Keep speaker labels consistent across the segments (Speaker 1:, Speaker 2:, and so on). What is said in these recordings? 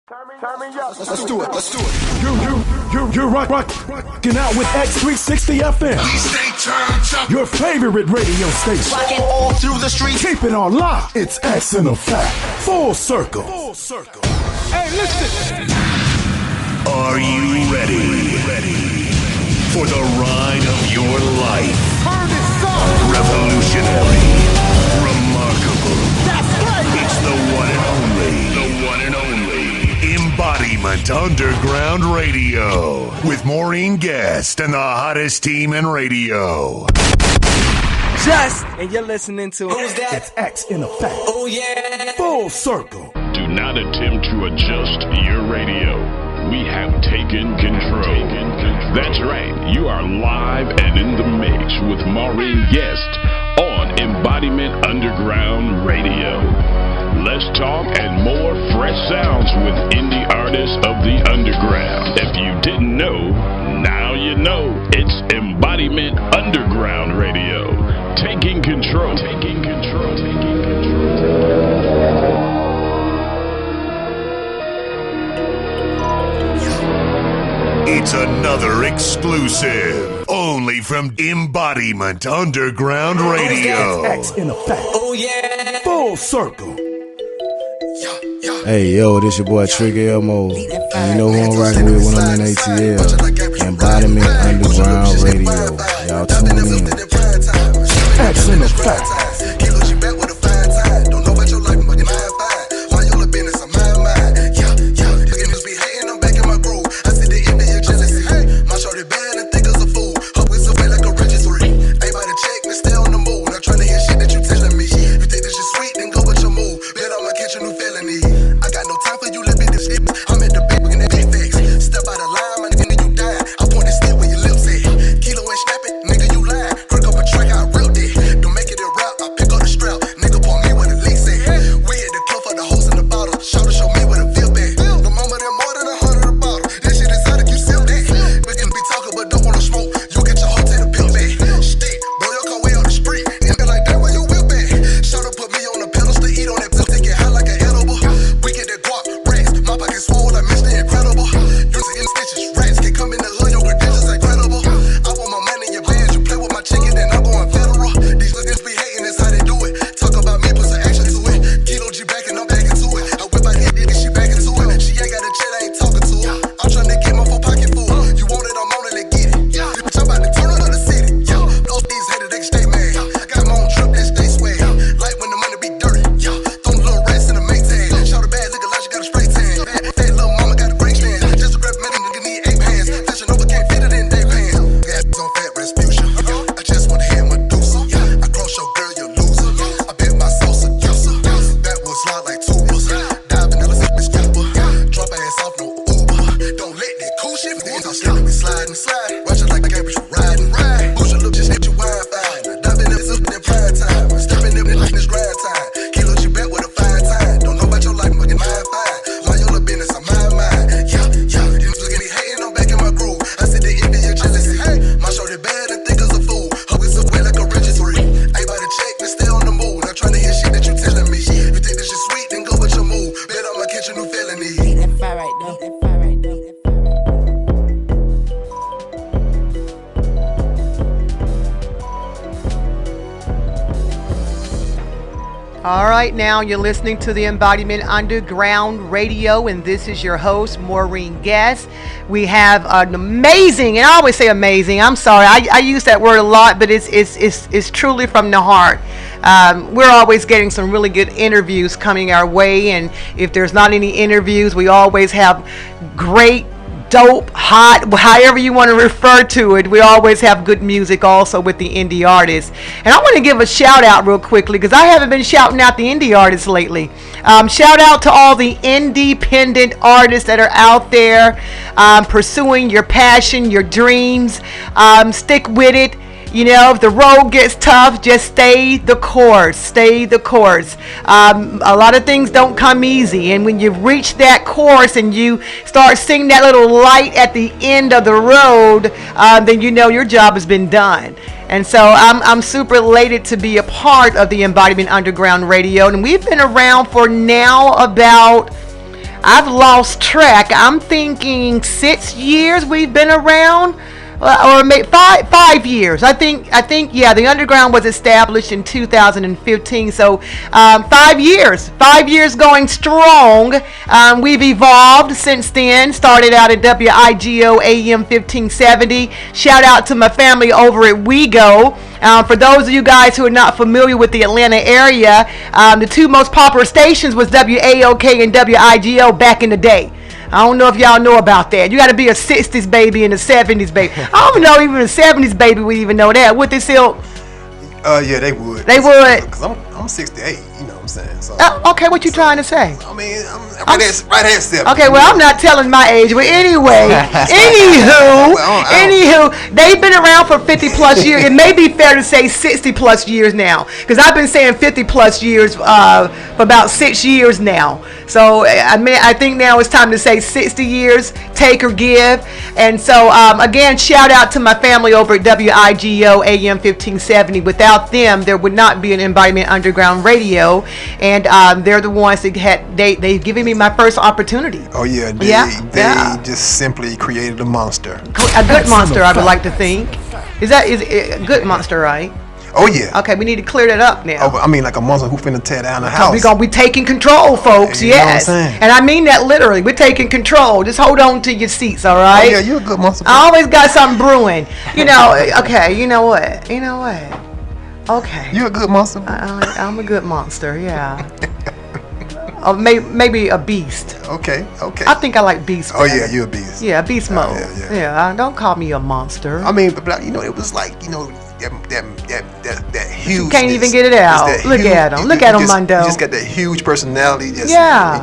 Speaker 1: Turn me up.
Speaker 2: Let's do it. Let's do it. You're rocking out with X360 FM.
Speaker 3: We stay turned up.
Speaker 2: Your favorite radio station.
Speaker 3: Rocking all through the streets.
Speaker 2: Keep it on lock. It's X in effect. Full circle.
Speaker 1: Hey, listen.
Speaker 3: Are you ready? For the ride of your life.
Speaker 1: Turn this up.
Speaker 3: Revolutionary. Remarkable.
Speaker 1: That's right.
Speaker 3: It's the one and only. Mbodyment Underground Radio. With Maureen Guest and the hottest team in radio.
Speaker 4: And you're listening to
Speaker 5: Who's that?
Speaker 2: It's X in effect.
Speaker 5: Oh yeah.
Speaker 2: Full circle.
Speaker 6: Do not attempt to adjust your radio. We have taken control. That's right. You are live and in the mix with Maureen Guest on Mbodyment Underground Radio. Less talk and more fresh sounds with indie artists of the underground. If you didn't know, now you know. It's Mbodyment Underground Radio. Taking control.
Speaker 3: It's another exclusive. Only from Mbodyment Underground Radio.
Speaker 2: X in effect.
Speaker 5: Oh yeah.
Speaker 2: Full circle.
Speaker 7: Hey, yo, this your boy Trigger Elmo. And you know who I'm rocking with when I'm in ATL. Embodiment Underground Radio. Y'all tune in.
Speaker 2: X in effect.
Speaker 4: Now you're listening to the Embodiment Underground Radio, and this is your host, Maureen Guest. We have an amazing, and I always say amazing, I'm sorry, I use that word a lot, but it's truly from the heart. We're always getting some really good interviews coming our way, and if there's not any interviews, we always have great, dope, hot, however you want to refer to it. We always have good music also with the indie artists. And I want to give a shout out real quickly because I haven't been shouting out the indie artists lately. Shout out to all the independent artists that are out there pursuing your passion, your dreams. Stick with it. You know, if the road gets tough, just stay the course. A lot of things don't come easy. And when you reach that course and you start seeing that little light at the end of the road, then you know your job has been done. And so I'm super elated to be a part of the Embodiment Underground Radio. And we've been around for now about, I've lost track. I'm thinking 6 years we've been around. Or maybe 5 years. I think. Yeah, the underground was established in 2015. So 5 years. 5 years going strong. We've evolved since then. Started out at WIGO AM 1570. Shout out to my family over at WeGo. For those of you guys who are not familiar with the Atlanta area, the two most popular stations was WAOK and WIGO back in the day. I don't know if y'all know about that. You got to be a 60s baby and a 70s baby. I don't know even a 70s baby would even know that. Would they still?
Speaker 8: Yeah, they would.
Speaker 4: They would.
Speaker 8: Because I'm 68, you know what I'm saying? So,
Speaker 4: okay, what you trying to say?
Speaker 8: I mean, I'm right at 70.
Speaker 4: Okay, well, I'm not telling my age. But anyway, anywho, they've been around for 50 plus years. It may be fair to say 60 plus years now. Because I've been saying 50 plus years for about 6 years now. So, I think now it's time to say 60 years, take or give. And so, again, shout out to my family over at WIGO AM 1570. Without them, there would not be an Embodiment Underground Radio. And they're the ones that they've given me my first opportunity.
Speaker 8: Oh, yeah. They just simply created a monster.
Speaker 4: A good monster, I would like to think. Is it a good monster, right?
Speaker 8: Oh, yeah.
Speaker 4: Okay, we need to clear that up now.
Speaker 8: Oh, I mean, like a monster who finna tear down the house.
Speaker 4: We're going to be taking control, folks.
Speaker 8: You know
Speaker 4: yes.
Speaker 8: what I'm saying?
Speaker 4: And I mean that literally. We're taking control. Just hold on to your seats, all right?
Speaker 8: Oh, yeah, you're a good monster.
Speaker 4: I always got something brewing. Okay, you know what? Okay.
Speaker 8: You're a good monster.
Speaker 4: I'm a good monster, yeah. Maybe a beast.
Speaker 8: Okay.
Speaker 4: I think I like beast.
Speaker 8: Oh, yeah, you're a beast.
Speaker 4: Yeah, beast mode.
Speaker 8: Yeah.
Speaker 4: Don't call me a monster.
Speaker 8: I mean, but it was like, that huge.
Speaker 4: You can't even get it out. Look at him. Look at him, Mondo.
Speaker 8: You just got that huge personality. You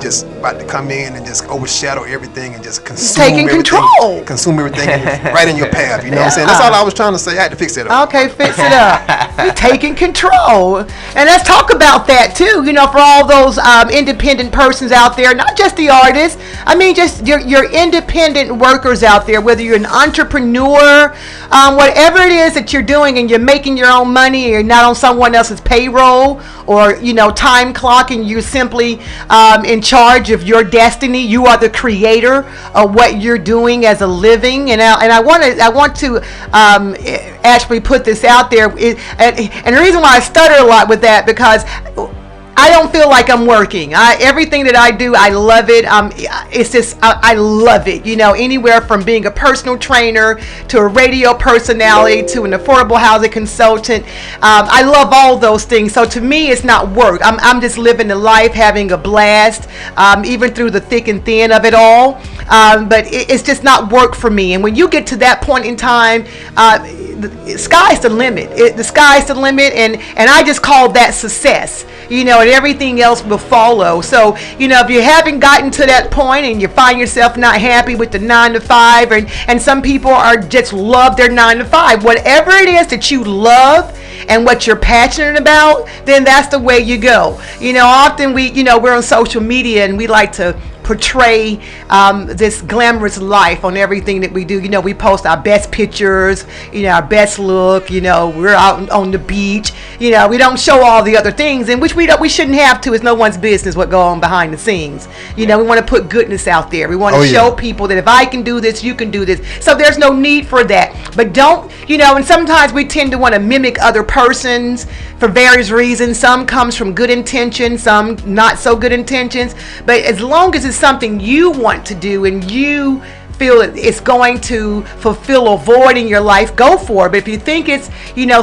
Speaker 8: just about to come in and just overshadow everything and just consume
Speaker 4: taking
Speaker 8: everything.
Speaker 4: Control.
Speaker 8: Consume everything right in your path. You know what I'm saying? That's all I was trying to say. I had to fix it up.
Speaker 4: Okay, fix it up. You're taking control. And let's talk about that too. For all those independent persons out there, not just the artists. I mean, just your independent workers out there, whether you're an entrepreneur, whatever it is that you're doing and you're making your own money, you're not on someone else's payroll or time clock, and you're simply in charge of your destiny. You are the creator of what you're doing as a living. And I want to actually put this out there. And the reason why I stutter a lot with that, because I don't feel like I'm working. Everything that I do, I love it. It's just, I love it. Anywhere from being a personal trainer to a radio personality to an affordable housing consultant. I love all those things. So to me, it's not work. I'm just living the life, having a blast, even through the thick and thin of it all. But it's just not work for me. And when you get to that point in time, the sky's the limit. The sky's the limit, and I just call that success. And everything else will follow. So, if you haven't gotten to that point and you find yourself not happy with the 9 to 5, and some people are just love their 9 to 5, whatever it is that you love and what you're passionate about, then that's the way you go. Often we're on social media and we like to portray this glamorous life on everything that we do. We post our best pictures, our best look, we're out on the beach, we don't show all the other things, and which we shouldn't have to. It's no one's business what go on behind the scenes. We want to put goodness out there. We want to show people that if I can do this, you can do this. So there's no need for that. But don't, and sometimes we tend to want to mimic other persons for various reasons. Some comes from good intentions, some not so good intentions. But as long as it's something you want to do and you feel it's going to fulfill a void in your life, go for it. But if you think it's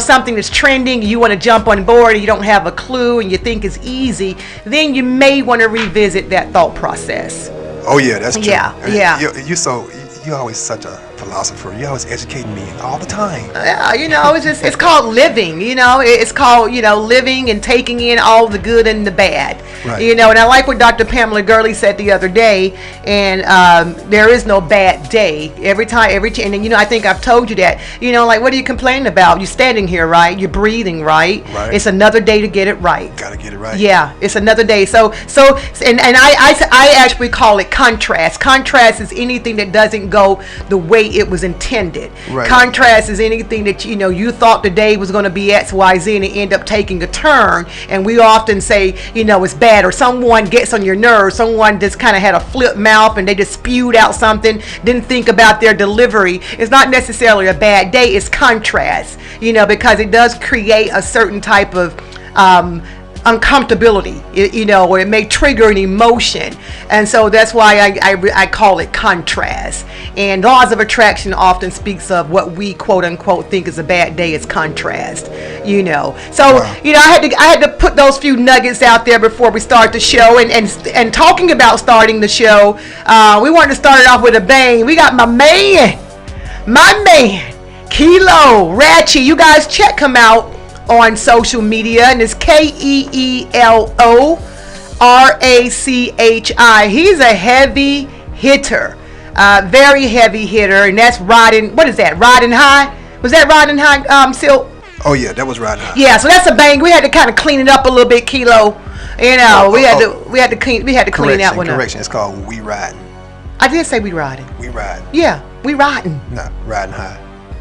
Speaker 4: something that's trending, you want to jump on board and you don't have a clue and you think it's easy, then you may want to revisit that thought process.
Speaker 8: Oh yeah, that's true.
Speaker 4: Yeah.
Speaker 8: You're always such a philosopher. You're always educating me all the time.
Speaker 4: It's called living. It's called living and taking in all the good and the bad.
Speaker 8: Right.
Speaker 4: And I like what Dr. Pamela Gurley said the other day. And there is no bad day. And then I think I've told you that. Like, what are you complaining about? You're standing here, right? You're breathing, right?
Speaker 8: Right.
Speaker 4: It's another day to get it right.
Speaker 8: Gotta get it right.
Speaker 4: Yeah, it's another day. So I actually call it contrast. Contrast is anything that doesn't go the way it was intended.
Speaker 8: Right.
Speaker 4: Contrast is anything that you thought the day was going to be X, Y, Z, and it end up taking a turn. And we often say it's bad, or someone gets on your nerves. Someone just kind of had a flip mouth and they just spewed out something, didn't think about their delivery. It's not necessarily a bad day. It's contrast, because it does create a certain type of uncomfortability, or it may trigger an emotion, and so that's why I call it contrast. And laws of attraction often speaks of what we quote unquote think is a bad day is contrast. So I had to put those few nuggets out there before we start the show. And talking about starting the show, we wanted to start it off with a bang. We got my man, Kilo Ratchy. You guys check him out on social media, and it's KeeloRachi. He's a heavy hitter, very heavy hitter, and that's riding. What is that? Riding high? Was that riding high? Silk?
Speaker 8: Oh yeah, that was riding high.
Speaker 4: Yeah, so that's a bang. We had to kind of clean it up a little bit, Kilo. We had to clean that one up.
Speaker 8: Correction. It's called We Riding.
Speaker 4: I did say we riding.
Speaker 8: We riding.
Speaker 4: Yeah, we riding.
Speaker 8: No, riding high.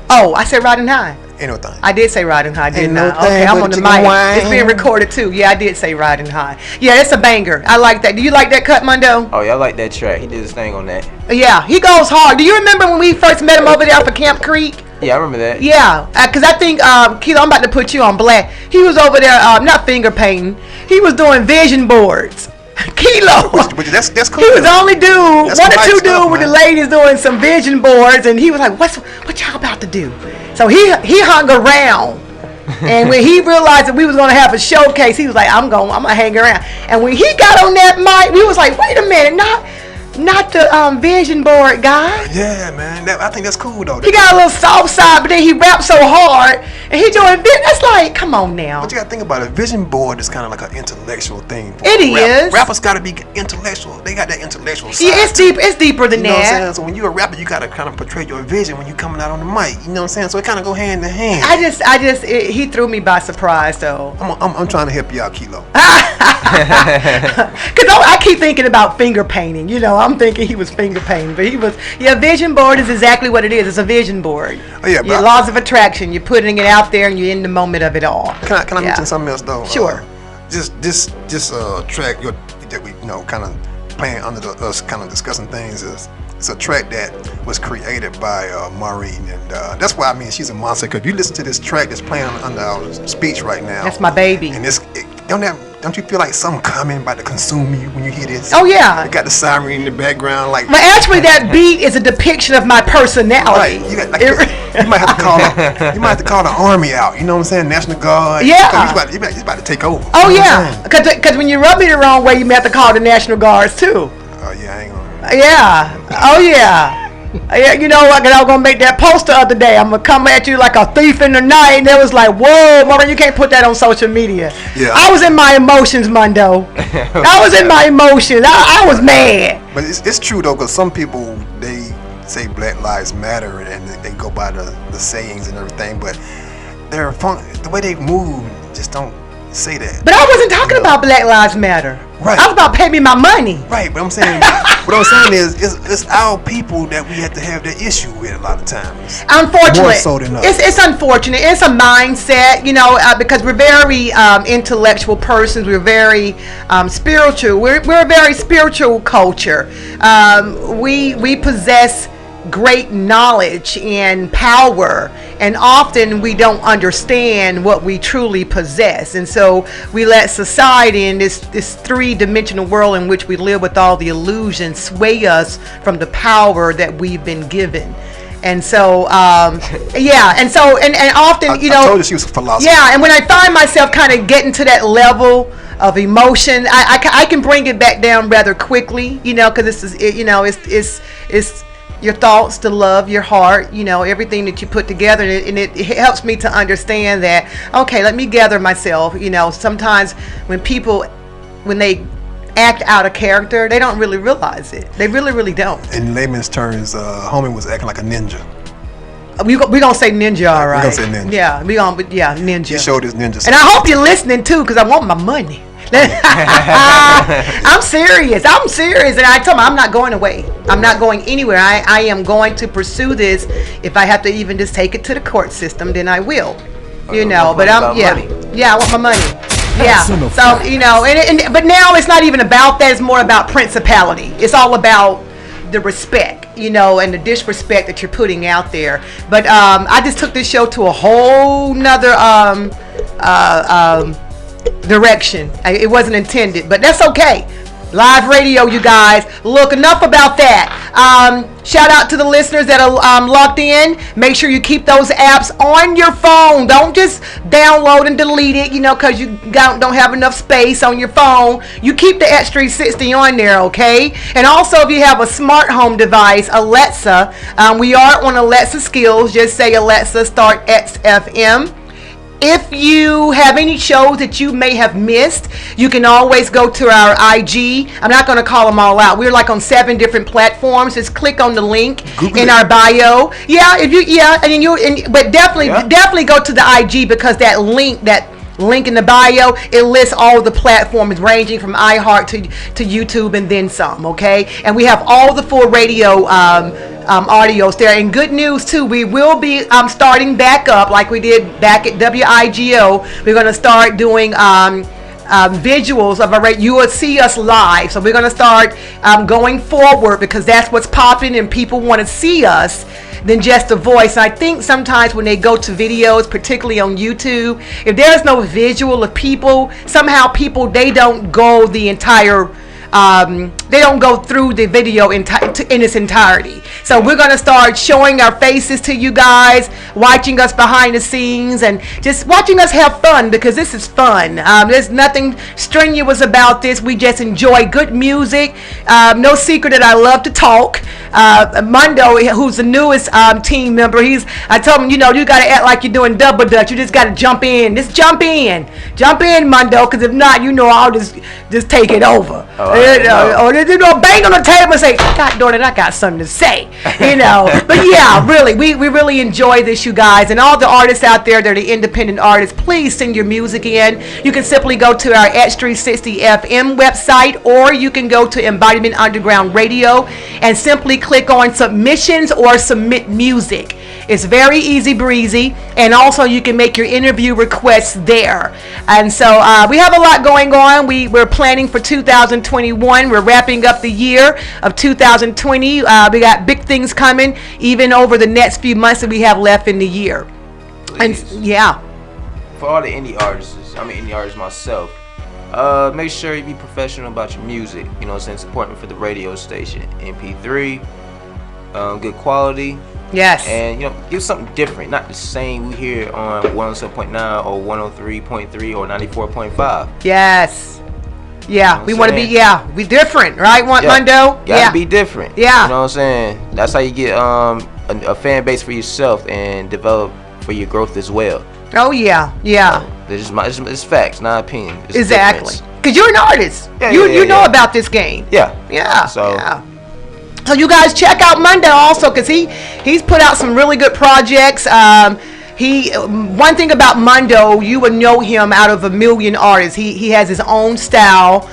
Speaker 4: Oh, I said riding high.
Speaker 8: Ain't no thing.
Speaker 4: I did say riding high, didn't I?
Speaker 8: No
Speaker 4: Okay, I'm on the mic. It's being recorded too. Yeah, I did say riding high. Yeah, it's a banger. I like that. Do you like that cut, Mundo?
Speaker 9: Oh yeah, I like that track. He did his thing on that.
Speaker 4: Yeah, he goes hard. Do you remember when we first met him over there for Camp Creek?
Speaker 9: Yeah, I remember that.
Speaker 4: Yeah, because I think, Kilo, I'm about to put you on blast. He was over there, not finger painting. He was doing vision boards. Kilo.
Speaker 8: That's cool.
Speaker 4: He was the only dude,
Speaker 8: That's
Speaker 4: one or two
Speaker 8: stuff,
Speaker 4: dudes with the ladies doing some vision boards, and he was like, what y'all about to do? So he hung around, and when he realized that we was gonna have a showcase, he was like, I'm gonna hang around. And when he got on that mic, we was like, wait a minute, not the vision board guy.
Speaker 8: Yeah, man. I think that's cool though.
Speaker 4: He got a little soft side, but then he rapped so hard, and he doing that's like, come on now.
Speaker 8: But you gotta think about it. Vision board is kind of like an intellectual thing.
Speaker 4: It is.
Speaker 8: Rappers gotta be intellectual. They got that intellectual side.
Speaker 4: Yeah, it's deep. It's deeper than
Speaker 8: you know
Speaker 4: that.
Speaker 8: What I'm saying? So when you're a rapper, you gotta kind of portray your vision when you coming out on the mic. You know what I'm saying? So it kind of go hand in hand.
Speaker 4: He threw me by surprise though.
Speaker 8: I'm trying to help you out, Kilo.
Speaker 4: Because I keep thinking about finger painting. I'm thinking he was finger painting, but he was. Yeah, vision board is exactly what it is. It's a vision board.
Speaker 8: Oh yeah,
Speaker 4: bro. Laws of attraction. You're putting it out there, and you're in the moment of it all.
Speaker 8: Can I mention something else though?
Speaker 4: Sure.
Speaker 8: This track that we kind of playing under us kind of discussing things is. It's a track that was created by Maureen, and that's why she's a monster. Because if you listen to this track that's playing under our speech right now,
Speaker 4: that's my baby.
Speaker 8: And don't you feel like something coming about to consume you when you hear this?
Speaker 4: Oh yeah.
Speaker 8: You got the siren in the background, like.
Speaker 4: But actually, that beat is a depiction of my personality.
Speaker 8: Right. You might have to call. You might have to call the army out. You know what I'm saying? National Guard.
Speaker 4: Yeah.
Speaker 8: He's about to take over.
Speaker 4: Oh yeah. Because when you rub me the wrong way, you may have to call the National Guards too.
Speaker 8: Oh yeah, I ain't gonna.
Speaker 4: Yeah. Oh yeah. Yeah, you know what? Cause I was gonna make that post the other day. I'm gonna come at you like a thief in the night, and it was like, whoa, Maureen, you can't put that on social media.
Speaker 8: Yeah.
Speaker 4: I was in my emotions, Mundo. I was in my emotions. I was mad.
Speaker 8: But it's true though, because some people they say Black Lives Matter and they go by the sayings and everything, but the way they move just don't say that.
Speaker 4: But I wasn't talking about Black Lives Matter.
Speaker 8: Right.
Speaker 4: I was about pay me my money.
Speaker 8: Right, but I'm saying is it's our people that we have to have that issue with a lot of times.
Speaker 4: Unfortunately,
Speaker 8: more so than others.
Speaker 4: It's unfortunate. It's a mindset, because we're very intellectual persons. We're very spiritual. We're a very spiritual culture. We possess great knowledge and power, and often we don't understand what we truly possess, and so we let society in this three-dimensional world in which we live with all the illusions sway us from the power that we've been given. And so and often
Speaker 8: I told you she was a philosopher.
Speaker 4: Yeah, and when I find myself kind of getting to that level of emotion, I can bring it back down rather quickly, because it's your thoughts, the love, your heart, everything that you put together, and it helps me to understand that, okay, let me gather myself. Sometimes when they act out a character, they don't really realize it. They really, really don't.
Speaker 8: In layman's terms, homie was acting like a ninja.
Speaker 4: We gonna say ninja, all right?
Speaker 8: We gonna say ninja.
Speaker 4: Yeah, ninja.
Speaker 8: He showed his ninja.
Speaker 4: And I hope you're listening too, because I want my money. I'm serious. And I told him I'm not going away. I'm not going anywhere. I am going to pursue this. If I have to even just take it to the court system, then I will. You know, but I want my money. Yeah. So, but now it's not even about that. It's more about principality. It's all about the respect, and the disrespect that you're putting out there. But I just took this show to a whole nother direction. It wasn't intended, but that's okay. Live radio, you guys. Look, enough about that. Shout out to the listeners that are locked in. Make sure you keep those apps on your phone. Don't just download and delete it, because you don't have enough space on your phone. You keep the X360 on there, okay? And also, if you have a smart home device, Alexa, we are on Alexa Skills. Just say, Alexa, start XFM. If you have any shows that you may have missed, you can always go to our IG. I'm not going to call them all out. We're like on 7 different platforms. Just click on the link in our bio. But definitely go to the IG, because that link in the bio, it lists all the platforms ranging from iHeart to YouTube and then some, okay? And we have all the full radio audios there. And good news too, we will be starting back up like we did back at WIGO. We're going to start doing visuals of our radio. You will see us live. So we're going to start going forward, because that's what's popping and people want to see us than just a voice. And I think sometimes when they go to videos, particularly on YouTube, if there's no visual of people, somehow they don't go the entire they don't go through the video in its entirety. So we're going to start showing our faces to you guys, watching us behind the scenes, and just watching us have fun, because this is fun. There's nothing strenuous about this. We just enjoy good music. No secret that I love to talk. Mundo, who's the newest team member, I told him, you got to act like you're doing double dutch. You just got to jump in. Just jump in, Mundo, because if not, I'll just take it over. Or bang on the table and say, God darn it, I got something to say. But yeah, really, we really enjoy this, you guys. And all the artists out there that are independent artists, please send your music in. You can simply go to our X360 FM website, or you can go to Embodiment Underground Radio and simply click on submissions or submit music. It's very easy breezy, and also you can make your interview requests there. And so we have a lot going on. We're planning for 2021. We're wrapping up the year of 2020. We got big things coming, even over the next few months that we have left in the year.
Speaker 9: Please.
Speaker 4: And yeah,
Speaker 9: for all the indie artists, indie artist myself, make sure you be professional about your music. It's important for the radio station. MP3, good quality.
Speaker 4: Yes.
Speaker 9: And give something different, not the same we hear on 107.9 or 103.3 or 94.5.
Speaker 4: Yes. Yeah, we want to be we different, right? Mundo?
Speaker 9: Gotta be different.
Speaker 4: Yeah.
Speaker 9: You know what I'm saying? That's how you get a fan base for yourself and develop for your growth as well.
Speaker 4: Oh yeah.
Speaker 9: It's facts, not opinion. It's
Speaker 4: exactly. Because you're an artist. You know about this game.
Speaker 9: Yeah.
Speaker 4: So you guys check out Mundo also, because he's put out some really good projects. One thing about Mundo, you would know him out of a million artists. He has his own style.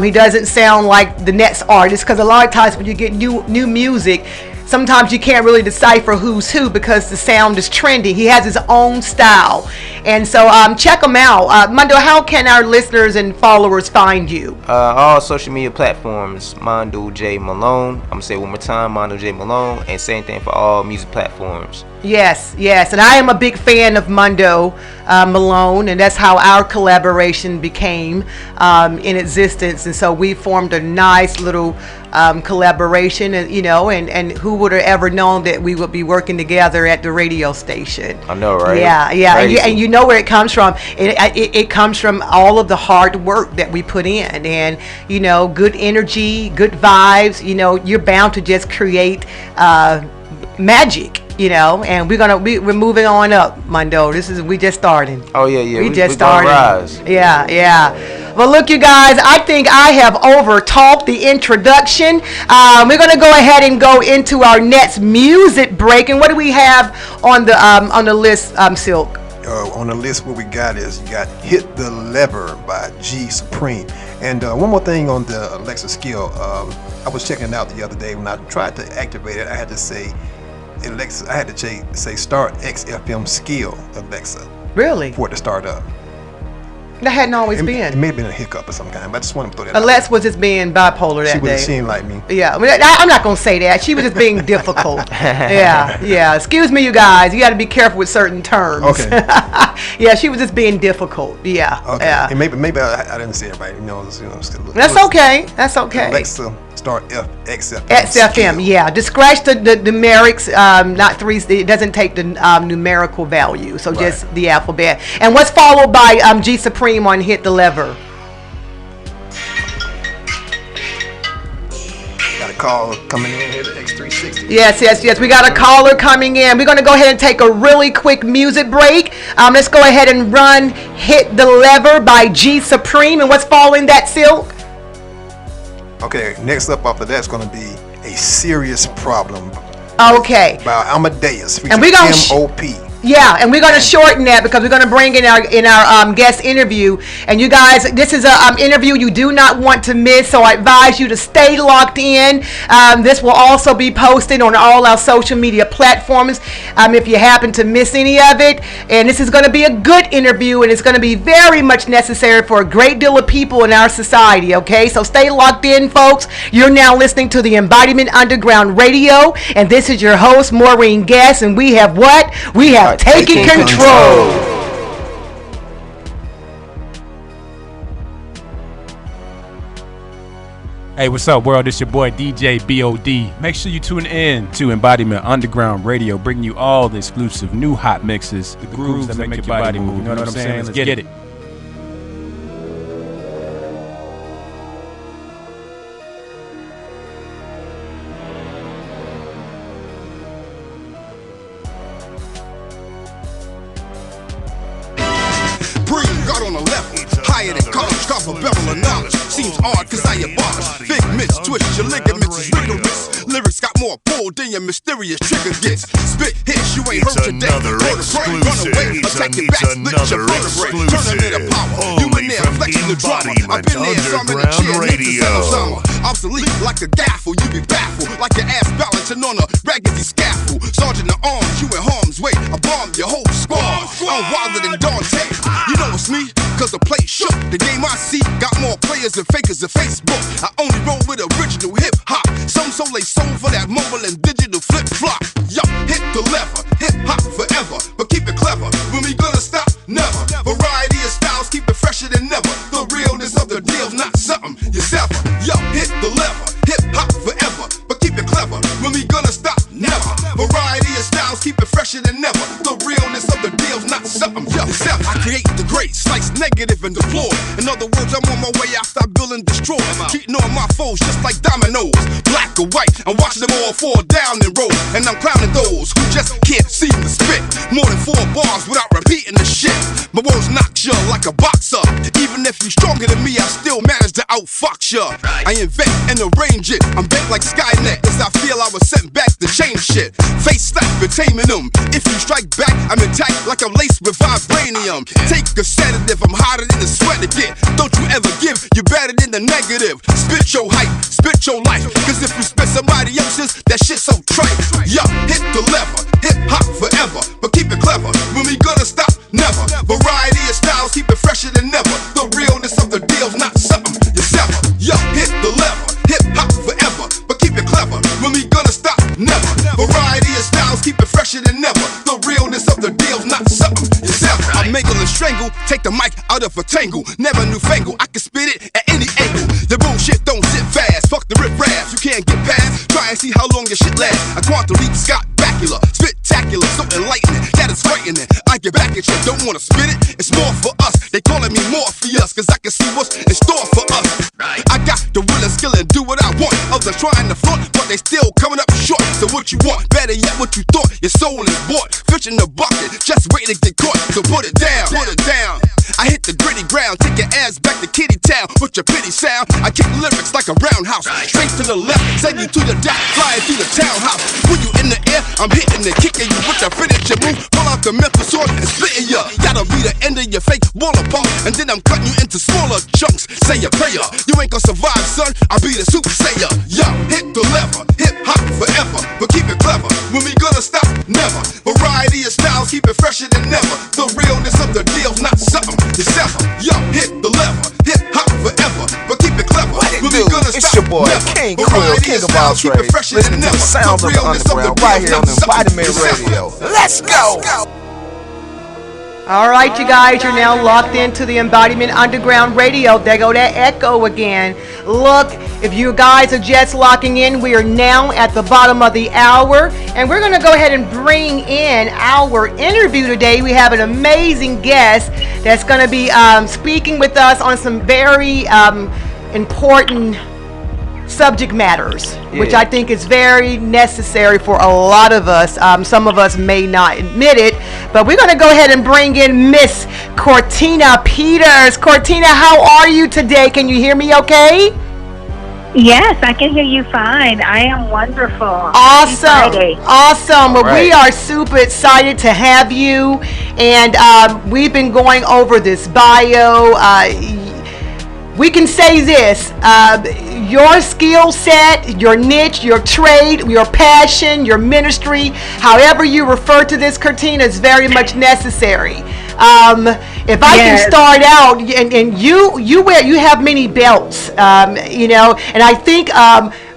Speaker 4: He doesn't sound like the next artist, because a lot of times when you get new music, sometimes you can't really decipher who's who, because the sound is trending. He has his own style. And so check him out. Mundo, how can our listeners and followers find you?
Speaker 9: All social media platforms, Mondo J Malone. I'm going to say it one more time, Mondo J Malone. And same thing for all music platforms.
Speaker 4: Yes. And I am a big fan of Mundo Malone, and that's how our collaboration became in existence. And so we formed a nice little collaboration, and and who would have ever known that we would be working together at the radio station?
Speaker 9: I know, right?
Speaker 4: Yeah. And you know where it comes from. It comes from all of the hard work that we put in, and good energy, good vibes. You're bound to just create magic. And we're moving on up, Mundo. We just starting.
Speaker 9: Oh yeah.
Speaker 4: We just starting.
Speaker 9: Rise.
Speaker 4: Yeah. Well, look, you guys, I think I have over talked the introduction. We're gonna go ahead and go into our next music break. And what do we have on the list, Silk?
Speaker 8: on the list, what we got is you got "Hit the Lever" by G Supreme. And one more thing on the Alexa skill. I was checking it out the other day when I tried to activate it. I had to say Alexa. I had to say start XFM skill Alexa.
Speaker 4: Really?
Speaker 8: For it to start up.
Speaker 4: That hadn't always been.
Speaker 8: It may have been a hiccup of some kind, but I just wanted to throw that out.
Speaker 4: Alexa was just being bipolar that day.
Speaker 8: She didn't like me.
Speaker 4: Yeah, I'm not going to say that. She was just being difficult. Yeah. Excuse me, you guys. You got to be careful with certain terms.
Speaker 8: Okay.
Speaker 4: Yeah, she was just being difficult. Yeah.
Speaker 8: Okay.
Speaker 4: Yeah.
Speaker 8: And maybe I didn't say it right.
Speaker 4: That's okay. That's okay.
Speaker 8: Alexa, start XFM.
Speaker 4: XFM, yeah. Just scratch the numerics, not three. It doesn't take the numerical value, so just the alphabet. And what's followed by G Supreme on Hit the Lever?
Speaker 8: Got a call coming in here to X360.
Speaker 4: Yes. We got a caller coming in. We're going to go ahead and take a really quick music break. Let's go ahead and run Hit the Lever by G Supreme. And what's following that, Silk?
Speaker 8: Okay, next up after that's going to be A Serious Problem.
Speaker 4: Okay.
Speaker 8: By Amadeus,
Speaker 4: And we're gonna
Speaker 8: M.O.P.
Speaker 4: Yeah, and we're going to shorten that because we're going to bring in our guest interview. And you guys, this is a interview you do not want to miss, so I advise you to stay locked in. This will also be posted on all our social media platforms if you happen to miss any of it. And this is going to be a good interview, and it's going to be very much necessary for a great deal of people in our society, okay? So stay locked in, folks. You're now listening to the Embodiment Underground Radio, and this is your host, Maureen Guest, and we have what? We have taking control.
Speaker 10: Hey, what's up, world? It's your boy DJ BOD. Make sure you tune in to Embodiment Underground Radio, bringing you all the exclusive new hot mixes, the grooves that make your body move. You know what I'm saying? Let's get it.
Speaker 11: On the level, higher than college, carve a bevel of knowledge. Seems odd cause I abolish figments, twist your ligaments is rigorous. Lyrics got more pull than your mysterious trigger gets. Spit hits you ain't heard today. Run away, attack your back, split your vertebrae. Turn them into power. Human there, flexing the drama. I've been there, so I'm in the chair, niggas obsolete like a gaffle, you be baffled like your ass balancing on a raggedy scaffold. Sergeant in arms, you in harm's way. I bomb your whole squad. I'm wilder than Dante. You know it's me, cause the plate shook. The game I see got more players than fakers than Facebook. I only roll with original hip hop. Some soul they sold for that mobile and digital flip flop. Yo, hit the lever, hip hop forever, but keep it clever. When we gonna stop? Never. Variety of styles, keep it fresher than never. The realness of the deal's not something you sever. Yo, hit the lever, hip hop forever, but keep it clever. When we gonna stop? Never. Variety of styles, keep it fresher than never. The realness of the deal's not something you sever. I create the great, slice negative and deploy. In other words, I'm on my way after I build and destroy. Cheating on my foes just like dominoes, black or white, and watch them all fall down and roll. And I'm clowning those who just can't see the spit. More than 4 bars without repeating the shit. My words knock you like a boxer. Even if you stronger than me, I still manage to outfox ya. I invent and arrange it. I'm bent like Skynet, cause I feel I was sent back to change shit. Face slap for taming them. If you strike back, I'm intact like I'm laced with vibranium. Take a sedative, I'm hotter than the sweat to get. Don't you ever give, you're better than the negative. Spit your hype, spit your life. Cause if you spit somebody else's, that shit's so trite. Yo, hit the lever, hip hop forever, but keep it clever. When we gonna stop? Never. Variety of styles, keep it fresher than never. The realness of the deal's not something you sever. Yo, hit the lever, hip hop forever, but keep it clever. When we gonna stop? Never. Variety of styles, keep it fresher than never. The realness of the deal's not something you sever. I mangle and strangle, take the mic out of a tangle. Never newfangle, I can spit it at any angle. The bullshit don't sit fast, fuck the rip raps. You can't get past, try and see how long your shit lasts. I quantum leap Scott Bakula, spectacular, so enlightening, that is frightening. I get back at you, don't wanna spit it, it's more for us. They calling me Morpheus, cause I can see what's in store for us. I got the will and skill and do what I want. Others trying to front, but they still coming up short. So what you want, better yet what you thought. Your soul is bought, fish in the bucket, just waiting to get caught. So put it down, put it down. I hit the gritty ground, take your ass back to Kitty Town with your pity sound. I kick lyrics like a roundhouse, straight to the left, send you to the death, flying through the townhouse. When you in the air, I'm hitting and kicking you with the finisher move. Pull out the mental sword and splitting ya. Gotta be the end of your fake wall apart. And then I'm cutting you into smaller chunks. Say a prayer. You ain't gonna survive, son. I'll be the super sayer. Yo, hit the lever. Hip hop forever. But keep it clever. When we gonna stop? Never. Variety of styles, keep it fresher than never. The realness of the deal's not something to sever. Yo, hit the lever. Hip hop forever. But keep it clever. When we gonna
Speaker 12: It's
Speaker 11: stop?
Speaker 12: your boy,
Speaker 11: Never.
Speaker 12: King Krill, King of all trades. Listen to the sounds of the underground right here on Embodiment Radio. Let's go!
Speaker 4: All right, you guys, you're now locked into the Embodiment Underground Radio. There go that echo again. Look, if you guys are just locking in, we are now at the bottom of the hour, and we're going to go ahead and bring in our interview today. We have an amazing guest that's going to be speaking with us on some very important subject matters, which I think is very necessary for a lot of us. Some of us may not admit it, but we're going to go ahead and bring in Miss Cortina Peters. Cortina, how are you today? Can you hear me okay?
Speaker 13: Yes, I can hear you fine. I am wonderful.
Speaker 4: Awesome. Awesome. Well, we are super excited to have you, and we've been going over this bio. We can say this, your skill set, your niche, your trade, your passion, your ministry, however you refer to this, Cortina, is very much necessary. If I can start out, and you have many belts, you know, and I think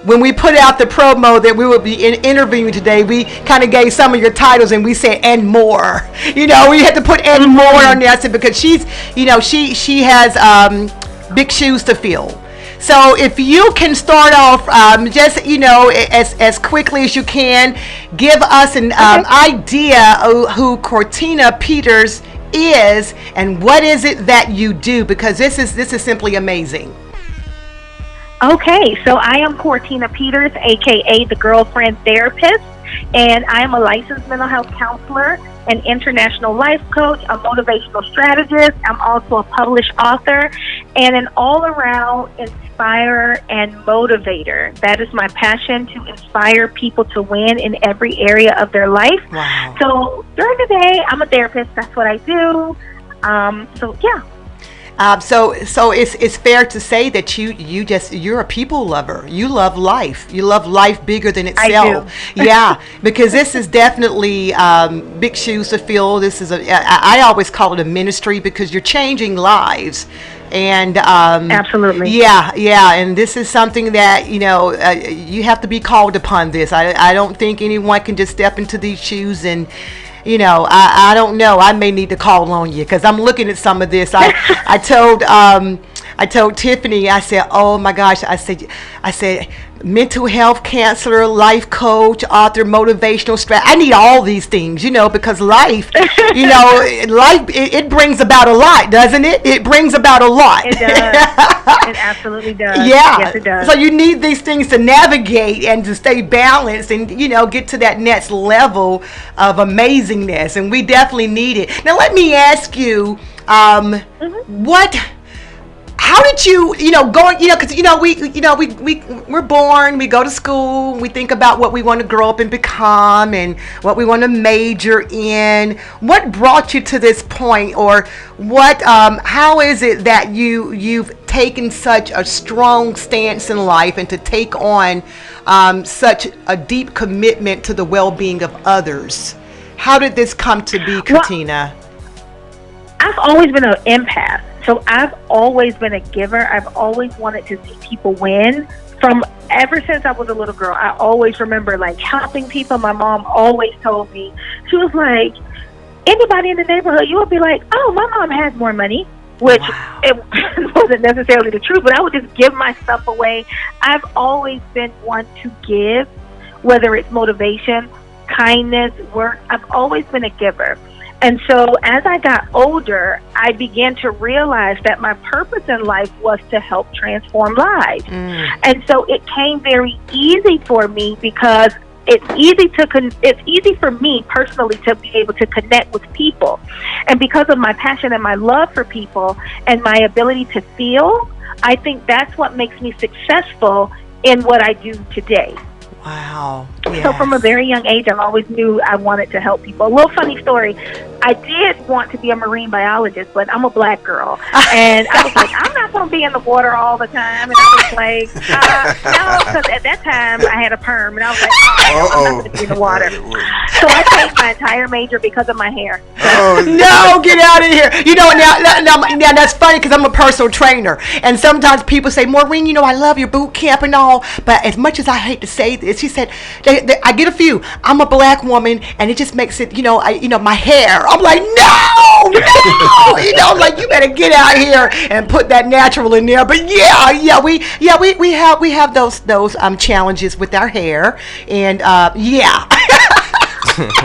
Speaker 4: when we put out the promo that we would be interviewing today, we kind of gave some of your titles and we said, and more. You know, we had to put and more on there. I said, because she's, you know, she has big shoes to fill. So if you can start off just, you know, as quickly as you can, give us an idea of who Cortina Peters is and what is it that you do, because this is simply amazing.
Speaker 13: Okay, so I am Cortina Peters, aka the Girlfriend Therapist, and I am a licensed mental health counselor, an international life coach, a motivational strategist. I'm also a published author and an all-around inspirer and motivator. That is my passion, to inspire people to win in every area of their life.
Speaker 4: Wow.
Speaker 13: So during the day, I'm a therapist. That's what I do. So yeah.
Speaker 4: So it's fair to say that you're a people lover. You love life. You love life bigger than itself.
Speaker 13: I do.
Speaker 4: Yeah, because this is definitely big shoes to fill. This is I always call it a ministry, because you're changing lives. And
Speaker 13: absolutely,
Speaker 4: yeah, and this is something that, you know, you have to be called upon this. I don't think anyone can just step into these shoes and, you know, I don't know. I may need to call on you, because I'm looking at some of this. I told Tiffany, I said, oh my gosh, I said, mental health counselor, life coach, author, motivational strategist. I need all these things, you know, because life, you know, it brings about a lot, doesn't it? It brings about a lot.
Speaker 13: It does. It absolutely does.
Speaker 4: Yeah.
Speaker 13: Yes, it does.
Speaker 4: So you need these things to navigate and to stay balanced and, you know, get to that next level of amazingness. And we definitely need it. Now, let me ask you, how did you, you know, going, you know, because, we're born, we go to school, we think about what we want to grow up and become and what we want to major in. What brought you to this point, or what, how is it that you've taken such a strong stance in life and to take on such a deep commitment to the well-being of others? How did this come to be, Cortina?
Speaker 13: I've always been an empath. So I've always been a giver. I've always wanted to see people win. From ever since I was a little girl, I always remember like helping people. My mom always told me, she was like, anybody in the neighborhood, you would be like, oh, my mom has more money, which it wasn't necessarily the truth, but I would just give my stuff away. I've always been one to give, whether it's motivation, kindness, work. I've always been a giver. And so as I got older, I began to realize that my purpose in life was to help transform lives. And so it came very easy for me, because it's easy for me personally to be able to connect with people. And because of my passion and my love for people and my ability to feel, I think that's what makes me successful in what I do today.
Speaker 4: Wow.
Speaker 13: So from a very young age, I always knew I wanted to help people. A little funny story. I did want to be a marine biologist, but I'm a black girl. And I was like, I'm not going to be in the water all the time. And I was like, no, because at that time I had a perm. And I was like, I'm not going to be in the water. So I changed my entire major because of my hair.
Speaker 4: No, get out of here. You know, now that's funny because I'm a personal trainer. And sometimes people say, Maureen, you know, I love your boot camp and all. But as much as I hate to say this, she said, I get a few. I'm a black woman, and it just makes it, my hair. I'm like, no, I'm like, you better get out here and put that natural in there. But we have those challenges with our hair, and yeah.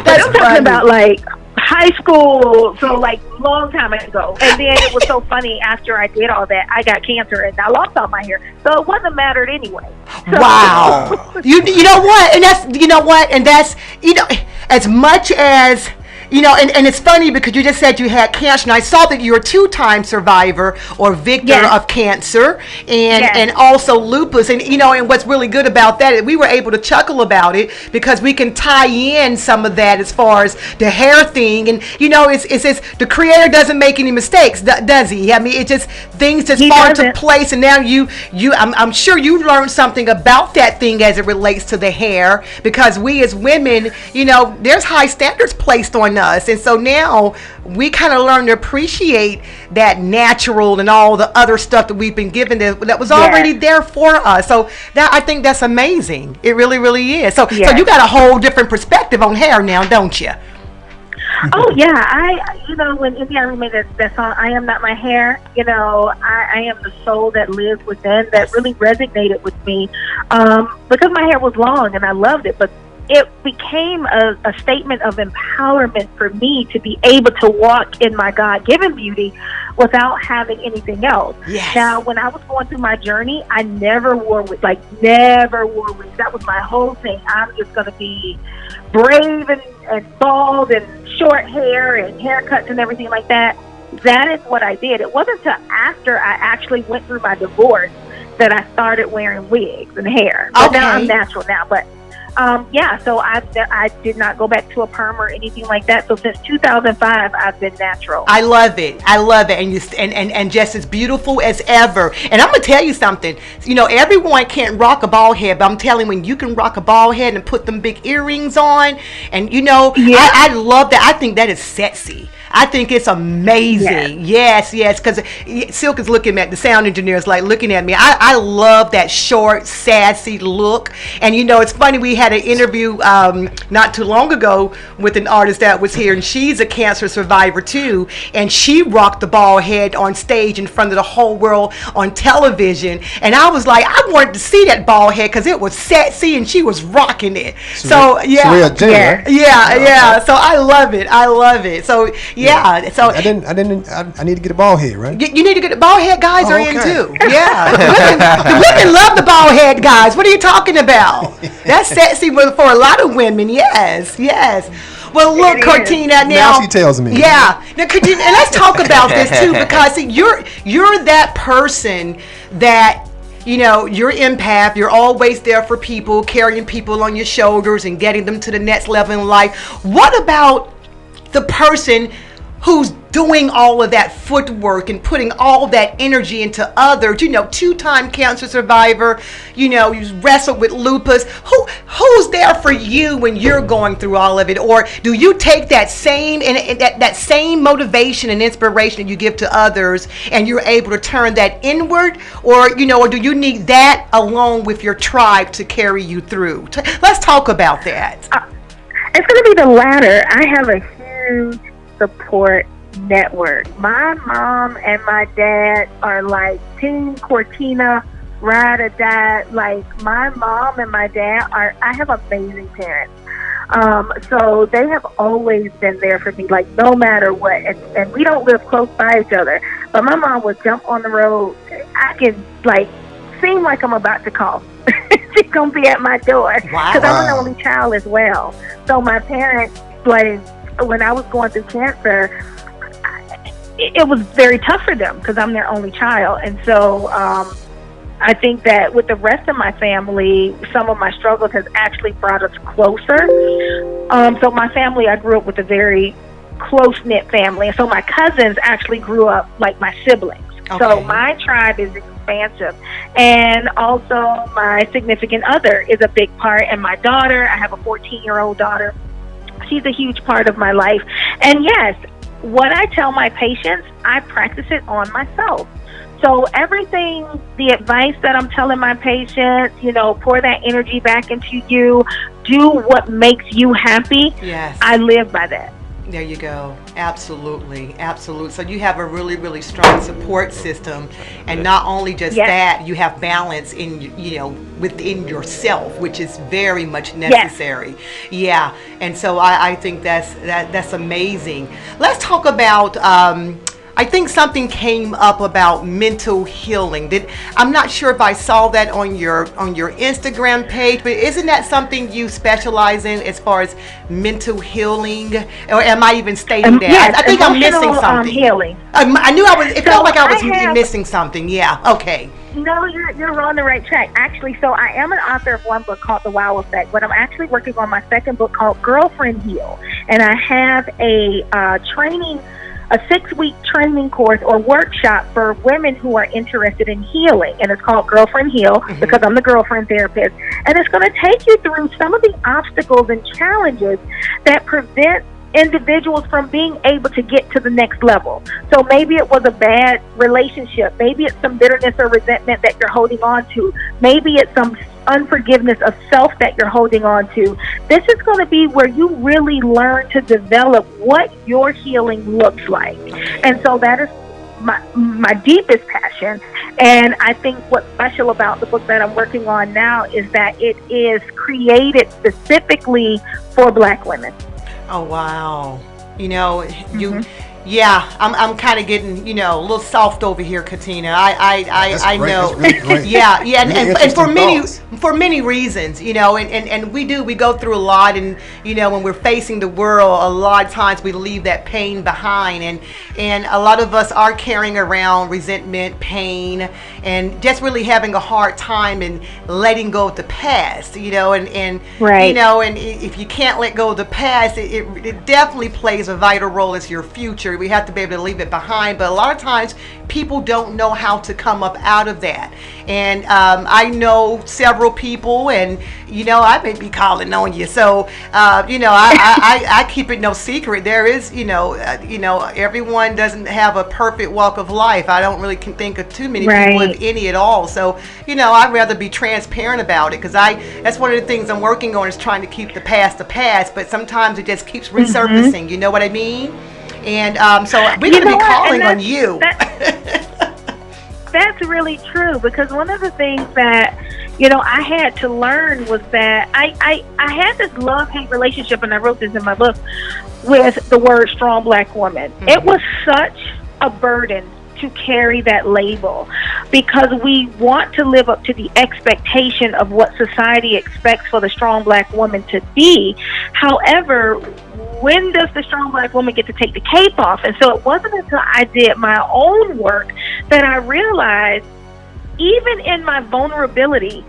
Speaker 13: That's I'm talking about like high school, so like long time ago. And then it was so funny, after I did all that, I got cancer and I lost all my hair, so it wasn't mattered anyway. So,
Speaker 4: wow. you know what, and that's as much as and it's funny because you just said you had cancer, and I saw that you're a 2-time survivor or victor of cancer, and also lupus, and and what's really good about that, we were able to chuckle about it because we can tie in some of that as far as the hair thing, and it's the creator doesn't make any mistakes, does he? I mean, it just things just fall into place, and now I'm sure you learned something about that thing as it relates to the hair, because we as women, there's high standards placed on us, and so now we kind of learn to appreciate that natural and all the other stuff that we've been given that was already there for us. So that, I think that's amazing. It really, really is. So you got a whole different perspective on hair now, don't you?
Speaker 13: Oh yeah, when Indiana made that song, "I Am Not My Hair," I am the soul that lives within. That really resonated with me because my hair was long and I loved it, but it became a statement of empowerment for me to be able to walk in my God-given beauty without having anything else. Yes. Now, when I was going through my journey, I never wore wigs. Never wore wigs. That was my whole thing. I'm just going to be brave and bald and short hair and haircuts and everything like that. That is what I did. It wasn't until after I actually went through my divorce that I started wearing wigs and hair. But now I'm natural now, but so I did not go back to a perm or anything like that. So since 2005, I've been natural.
Speaker 4: I love it, and just as beautiful as ever. And I'm gonna tell you something. Everyone can't rock a bald head, but I'm telling you, when you can rock a bald head and put them big earrings on, and I love that. I think that is sexy. I think it's amazing. Yes, because Silk is looking at the sound engineer is like looking at me. I love that short, sassy look. And it's funny, we had an interview not too long ago with an artist that was here, and she's a cancer survivor too. And she rocked the bald head on stage in front of the whole world on television. And I was like, I wanted to see that bald head because it was sexy and she was rocking it. So yeah. So I love it. So. Yeah, so
Speaker 8: I need to get a bald head, right?
Speaker 4: You need to get a bald head. Guys are in too. Yeah, the women love the bald head guys. What are you talking about? That's sexy for a lot of women. Yes. Well, look, Cortina. Now
Speaker 8: she tells me.
Speaker 4: Yeah. Now, Cortina, and let's talk about this too, because see, you're that person that. You're empath. You're always there for people, carrying people on your shoulders and getting them to the next level in life. What about the person who's doing all of that footwork and putting all that energy into others, 2-time cancer survivor, you wrestled with lupus. Who's there for you when you're going through all of it? Or do you take that same and that same motivation and inspiration that you give to others and you're able to turn that inward? Or, or do you need that along with your tribe to carry you through? Let's talk about that.
Speaker 13: It's going to be the latter. I have a huge support network. My mom and my dad are like Team Cortina, ride or die. Like my mom and my dad I have amazing parents. So they have always been there for me, like no matter what. And we don't live close by each other. But my mom would jump on the road. I can seem like I'm about to call. She's going to be at my door. Because I'm an only child as well. So my parents, when I was going through cancer, it was very tough for them because I'm their only child. And so I think that with the rest of my family, some of my struggles has actually brought us closer. So my family, I grew up with a very close-knit family. And so my cousins actually grew up like my siblings.
Speaker 4: Okay.
Speaker 13: So my tribe is expansive. And also my significant other is a big part. And my daughter, I have a 14-year-old daughter. She's a huge part of my life. And yes, what I tell my patients, I practice it on myself. So everything, the advice that I'm telling my patients, pour that energy back into you, do what makes you happy.
Speaker 4: Yes.
Speaker 13: I live by that.
Speaker 4: There you go. Absolutely. Absolutely. So you have a really, really strong support system. And not only just that, you have balance in, within yourself, which is very much necessary. Yes. Yeah. And so I think that's amazing. Let's talk about, I think something came up about mental healing. I'm not sure if I saw that on your Instagram page, but isn't that something you specialize in as far as mental healing? Or am I even stating that?
Speaker 13: Yes,
Speaker 4: I think I'm missing something.
Speaker 13: Healing.
Speaker 4: I knew I was. It felt like I was missing something. Yeah. Okay.
Speaker 13: No, you're on the right track. Actually, so I am an author of one book called The Wow Effect, but I'm actually working on my second book called Girlfriend Heal, and I have a 6-week training course or workshop for women who are interested in healing. And it's called Girlfriend Heal because I'm the girlfriend therapist. And it's going to take you through some of the obstacles and challenges that prevent individuals from being able to get to the next level. So maybe it was a bad relationship. Maybe it's some bitterness or resentment that you're holding on to. Maybe it's some unforgiveness of self that you're holding on to. This is going to be where you really learn to develop what your healing looks like. And so that is my deepest passion. And I think what's special about the book that I'm working on now is that it is created specifically for Black women.
Speaker 4: Oh, wow. Yeah, I'm kind of getting, a little soft over here, Cortina. I know.
Speaker 8: Really great.
Speaker 4: Yeah,
Speaker 8: Really
Speaker 4: and for many reasons, and we go through a lot, and when we're facing the world, a lot of times we leave that pain behind, and a lot of us are carrying around resentment, pain, and just really having a hard time and letting go of the past, and
Speaker 13: right.
Speaker 4: And if you can't let go of the past, it definitely plays a vital role as your future. We have to be able to leave it behind, but a lot of times people don't know how to come up out of that. And I know several people, and I may be calling on you, so I keep it no secret. There is everyone doesn't have a perfect walk of life. I don't really can think of too many people, if any at all. So I'd rather be transparent about it, because that's one of the things I'm working on, is trying to keep the past, but sometimes it just keeps resurfacing. You know what I mean? And so we're going to be calling on you.
Speaker 13: That's really true, because one of the things that I had to learn was that I had this love-hate relationship, and I wrote this in my book, with the word strong Black woman. Mm-hmm. It was such a burden to carry that label, because we want to live up to the expectation of what society expects for the strong Black woman to be. However, when does the strong Black woman get to take the cape off? And so it wasn't until I did my own work that I realized, even in my vulnerability,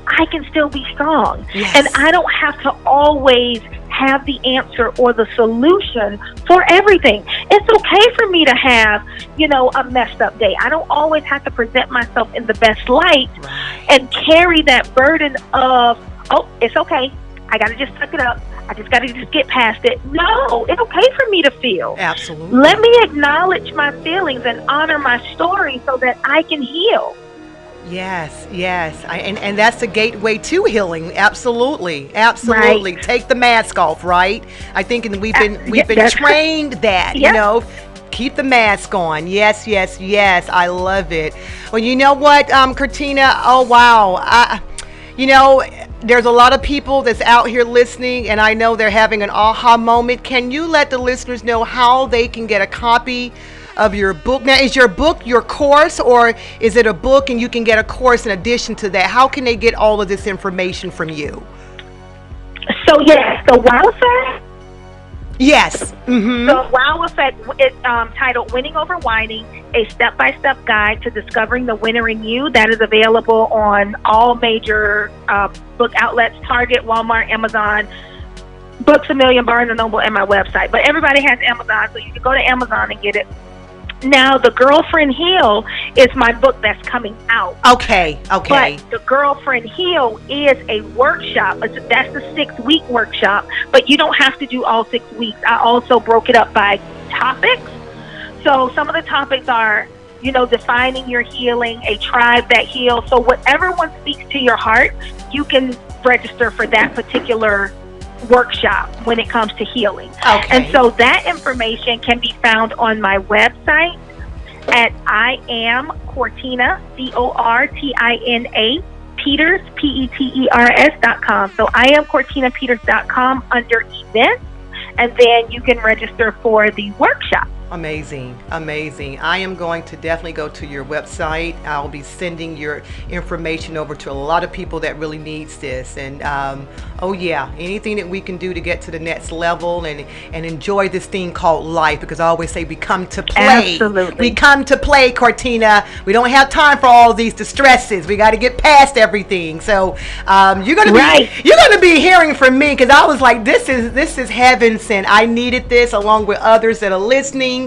Speaker 13: I can still be strong.
Speaker 4: Yes.
Speaker 13: And I don't have to always have the answer or the solution for everything. It's okay for me to have, a messed up day. I don't always have to present myself in the best light and carry that burden of, oh, it's okay, I got to just suck it up, I just got to just get past it. No, it's okay for me to feel.
Speaker 4: Absolutely.
Speaker 13: Let me acknowledge my feelings and honor my story so that I can heal.
Speaker 4: Yes. And that's the gateway to healing. Absolutely. Right. Take the mask off, right? I think we've been trained that, keep the mask on. Yes. I love it. Well, you know what, Cortina? Oh, wow. There's a lot of people that's out here listening, and I know they're having an aha moment. Can you let the listeners know how they can get a copy of your book? Now, is your book your course, or is it a book and you can get a course in addition to that? How can they get all of this information from you?
Speaker 13: So, yes, the Wow Effect
Speaker 4: Yes. Mm-hmm.
Speaker 13: So Wow Effect is titled Winning Over Whining, a step-by-step guide to discovering the winner in you. That is available on all major book outlets, Target, Walmart, Amazon, Books A Million, Barnes & Noble, and my website. But everybody has Amazon, so you can go to Amazon and get it. Now, The Girlfriend Heal is my book that's coming out.
Speaker 4: Okay.
Speaker 13: But The Girlfriend Heal is a workshop. That's the 6-week workshop, but you don't have to do all 6 weeks. I also broke it up by topics. So some of the topics are, defining your healing, a tribe that heals. So whatever one speaks to your heart, you can register for that particular workshop when it comes to healing.
Speaker 4: Okay.
Speaker 13: And so that information can be found on my website at I am Cortina, Cortina, Peters, Peters.com. So I am CortinaPeters.com under events, and then you can register for the workshop.
Speaker 4: Amazing. I am going to definitely go to your website. I'll be sending your information over to a lot of people that really needs this. And anything that we can do to get to the next level and enjoy this thing called life, because I always say we come to play.
Speaker 13: Absolutely.
Speaker 4: We come to play, Cortina. We don't have time for all these distresses. We got to get past everything. So you're gonna be hearing from me, because I was like, this is heaven sent. I needed this along with others that are listening.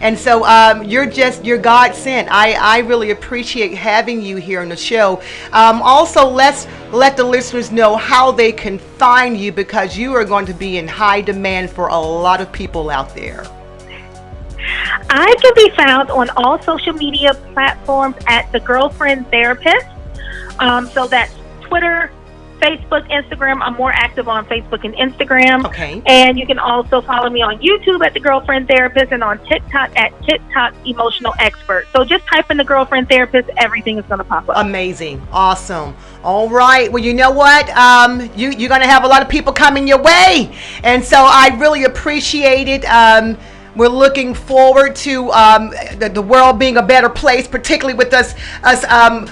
Speaker 4: And so you're God sent. I really appreciate having you here on the show. Also, let's let the listeners know how they can find you, because you are going to be in high demand for a lot of people out there.
Speaker 13: I can be found on all social media platforms at The Girlfriend Therapist. So that's Twitter, Facebook, Instagram. I'm more active on Facebook and Instagram.
Speaker 4: Okay.
Speaker 13: And you can also follow me on YouTube at The Girlfriend Therapist, and on TikTok at TikTok Emotional Expert. So just type in The Girlfriend Therapist, everything is going to pop up.
Speaker 4: Amazing. Awesome. All right. Well, you know what? You're going to have a lot of people coming your way. And so I really appreciate it. We're looking forward to the world being a better place, particularly with us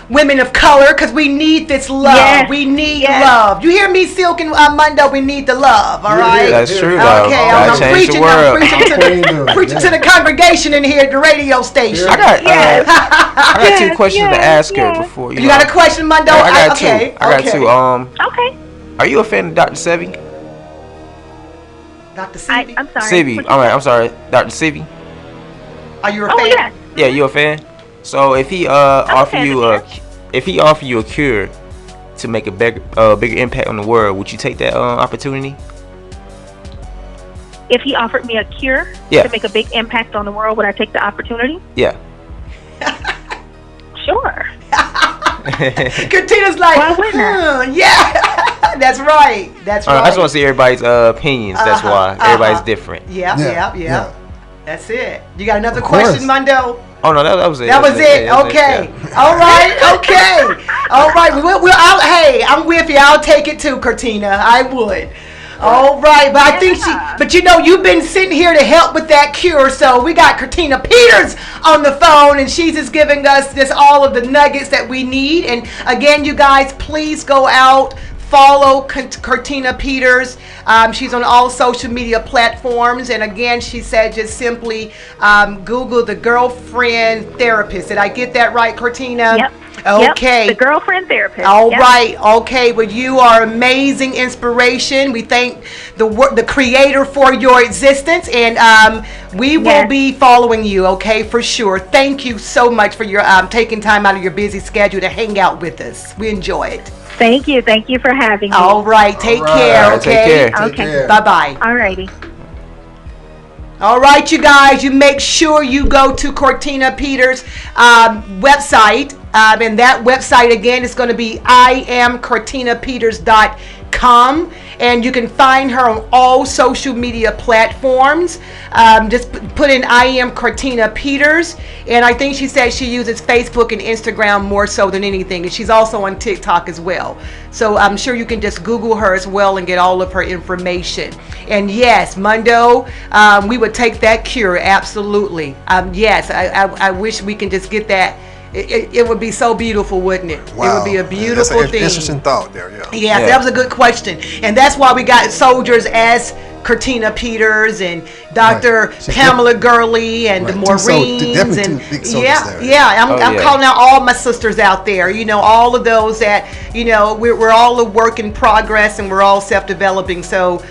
Speaker 4: women of color, because we need this love.
Speaker 13: Yes.
Speaker 4: We need love. You hear me, Silk and Mundo? We need the love. All right.
Speaker 9: That's true, though.
Speaker 4: Okay, I'm preaching to the congregation in here at the radio station.
Speaker 9: I got 2 questions to ask her before
Speaker 4: you got a question, Mundo?
Speaker 9: I got two.
Speaker 4: Okay.
Speaker 9: I got 2.
Speaker 13: Okay.
Speaker 9: Are you a fan of Dr. Sebi?
Speaker 4: Dr. Sebi?
Speaker 13: I'm sorry.
Speaker 9: Sebi. All right. I'm sorry, Dr. Sebi.
Speaker 4: Are you a fan?
Speaker 13: Yeah.
Speaker 9: Yeah, you a fan? So if he offer you a cure to make a bigger impact on the world, would you take that opportunity?
Speaker 13: If he offered me a cure to make a big impact on the world, would I take the opportunity?
Speaker 9: Yeah.
Speaker 13: Sure.
Speaker 4: Cortina's like, yeah. That's right. That's right.
Speaker 9: I just want to see everybody's opinions. That's why everybody's different.
Speaker 4: Yeah. That's it. You got another question, Mundo?
Speaker 9: Oh no, that was it.
Speaker 4: That was it. Okay. All right. Okay. All right. Hey, I'm with you. I'll take it too, Cortina. I would. All right, but I think but you've been sitting here to help with that cure, so we got Cortina Peters on the phone, and she's just giving us all of the nuggets that we need. And again, you guys, please go out, follow Cortina Peters. She's on all social media platforms, and again, she said just simply Google The Girlfriend Therapist. Did I get that right, Cortina?
Speaker 13: Yep.
Speaker 4: Okay.
Speaker 13: Yep, The Girlfriend Therapist.
Speaker 4: All right. Okay. Well, you are amazing inspiration. We thank the creator for your existence, and we will be following you. Okay, for sure. Thank you so much for your taking time out of your busy schedule to hang out with us. We enjoy it.
Speaker 13: Thank you. Thank you for having me.
Speaker 4: All right. Take care. Okay.
Speaker 9: Take care.
Speaker 13: Okay.
Speaker 4: Bye-bye.
Speaker 13: All righty.
Speaker 4: All right, you guys, you make sure you go to Cortina Peters' website. And that website, again, is going to be IamCortinaPeters.com. And you can find her on all social media platforms. Just put in I Am Cortina Peters. And I think she said she uses Facebook and Instagram more so than anything. And she's also on TikTok as well. So I'm sure you can just Google her as well and get all of her information. And yes, Mundo, we would take that cure, absolutely. Yes, I wish we can just get that it would be so beautiful, wouldn't it?
Speaker 8: Wow.
Speaker 4: It would be a beautiful
Speaker 8: That's an
Speaker 4: thing.
Speaker 8: interesting thought there, yeah.
Speaker 4: Yeah, that was a good question. And that's why we got soldiers as Cortina Peters and Dr. Pamela Gurley and the Maureen's. I'm calling out all my sisters out there. You know, all of those that, you know, we're all a work in progress and we're all self-developing. So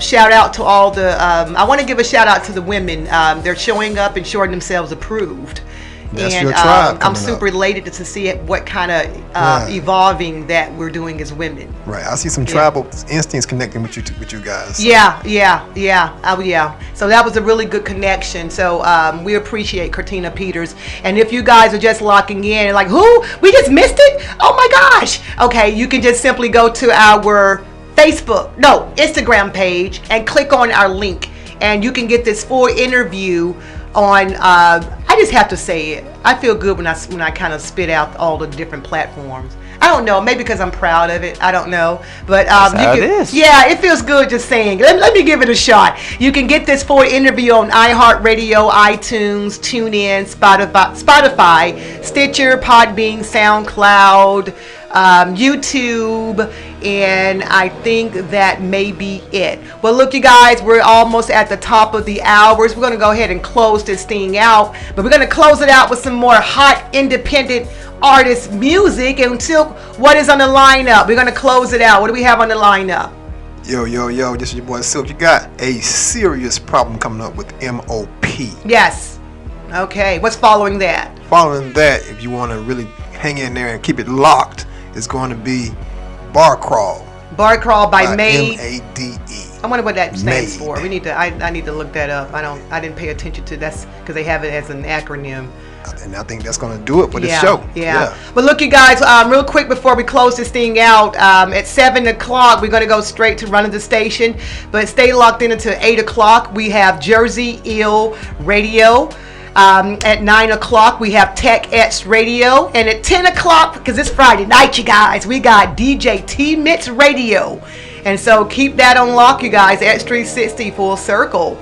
Speaker 4: shout out to all the, I want to give a shout out to the women. They're showing up and showing themselves approved.
Speaker 8: That's
Speaker 4: and
Speaker 8: your tribe
Speaker 4: I'm super elated to see what kind of evolving that we're doing as women.
Speaker 8: Right, I see some tribal instincts connecting with you guys. So.
Speaker 4: Yeah. So that was a really good connection. So we appreciate Cortina Peters. And if you guys are just locking in, like, who? We just missed it? Oh my gosh! Okay, you can just simply go to our Instagram page and click on our link, and you can get this full interview on I just have to say it. I feel good when I kind of spit out all the different platforms. I don't know, maybe because I'm proud of it. I don't know, but it feels good just saying. Let me give it a shot. You can get this full interview on iHeartRadio, iTunes, TuneIn, Spotify, Stitcher, Podbean, SoundCloud, YouTube, and I think that may be it. Well, look, you guys, we're almost at the top of the hours. We're going to go ahead and close this thing out, but we're going to close it out with some more hot independent artist music. And Silk, what is on the lineup? We're going to close it out. What do we have on the lineup?
Speaker 8: Yo, this is your boy Silk. You got a serious problem coming up with MOP.
Speaker 4: Yes. Okay, what's following that?
Speaker 8: Following that, if you want to really hang in there and keep it locked, it's going to be Bar Crawl.
Speaker 4: Bar Crawl by Made.
Speaker 8: MADE.
Speaker 4: I wonder what that stands for. We need to. I need to look that up. I didn't pay attention to that because they have it as an acronym.
Speaker 8: And I think that's going to do it for the show.
Speaker 4: Yeah. But look, you guys, real quick before we close this thing out, at 7 o'clock, we're going to go straight to Running the Station. But stay locked in until 8 o'clock. We have Jersey Ill Radio. At 9 o'clock, we have Tech X Radio. And at 10 o'clock, because it's Friday night, you guys, we got DJ T-Mix Radio. And so keep that on lock, you guys. X360 Full Circle.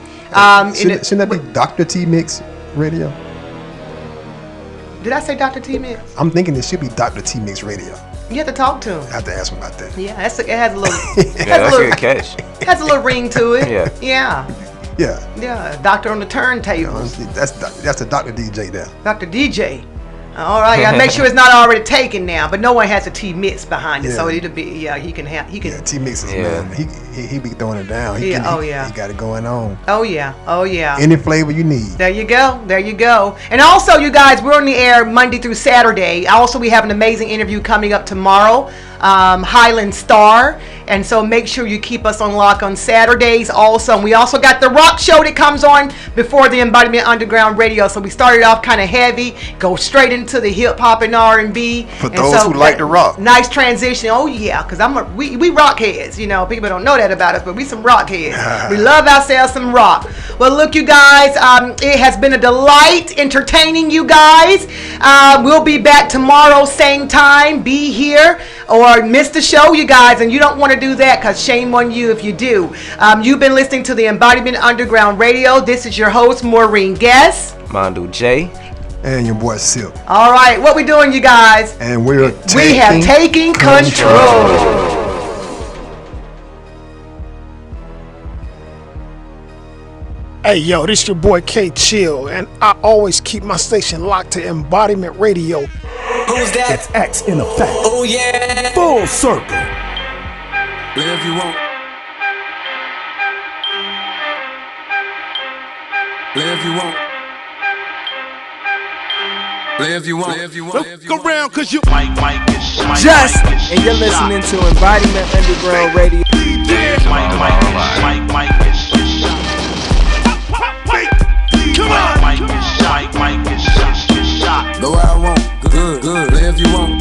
Speaker 8: Shouldn't that be Dr. T-Mix Radio?
Speaker 4: Did I say Dr. T-Mix?
Speaker 8: I'm thinking it should be Dr. T-Mix Radio.
Speaker 4: You have to talk to him.
Speaker 8: I have to ask him about that.
Speaker 4: Yeah, it has a little.
Speaker 9: That's a good catch.
Speaker 4: Has a little ring to it.
Speaker 8: Yeah.
Speaker 4: Doctor on the turntables.
Speaker 8: That's a Dr. DJ there.
Speaker 4: Dr. DJ. All right, gotta make sure it's not already taken now. But no one has a T-Mix behind it, so it'll be. Yeah, he can. Yeah,
Speaker 8: T-Mix is man. He be throwing it down. He got it going on.
Speaker 4: Oh yeah.
Speaker 8: Any flavor you need.
Speaker 4: There you go. And also, you guys, we're on the air Monday through Saturday. Also, we have an amazing interview coming up tomorrow. Highland Star. And so make sure you keep us on lock on Saturdays also. And we also got the rock show that comes on before the Embodiment Underground Radio. So we started off kind of heavy, go straight into the hip hop and R&B.
Speaker 8: For those who like the rock.
Speaker 4: Nice transition. Oh yeah, because we rock heads. You know, people don't know that about us, but we some rock heads. We love ourselves some rock. Well, look, you guys, it has been a delight entertaining you guys. We'll be back tomorrow, same time. Be here or miss the show, you guys, and you don't want to do that because shame on you if you do. You've been listening to the Embodiment Underground Radio. This is your host, Maureen Guest.
Speaker 9: Mandu J.
Speaker 8: And your boy Silk.
Speaker 4: All right, what we doing, you guys?
Speaker 8: And we have
Speaker 4: taken control.
Speaker 2: Hey, yo, this your boy K Chill, and I always keep my station locked to Embodiment Radio.
Speaker 5: Who's that?
Speaker 2: It's X in effect.
Speaker 5: Oh yeah.
Speaker 2: Full circle.
Speaker 5: Live you want. Live you want. Live you want. Live you want.
Speaker 2: Look around, cause you
Speaker 12: Just, and you're listening to Embodiment Underground Radio.
Speaker 2: Come on.
Speaker 5: Go where I want. Good. Live you want.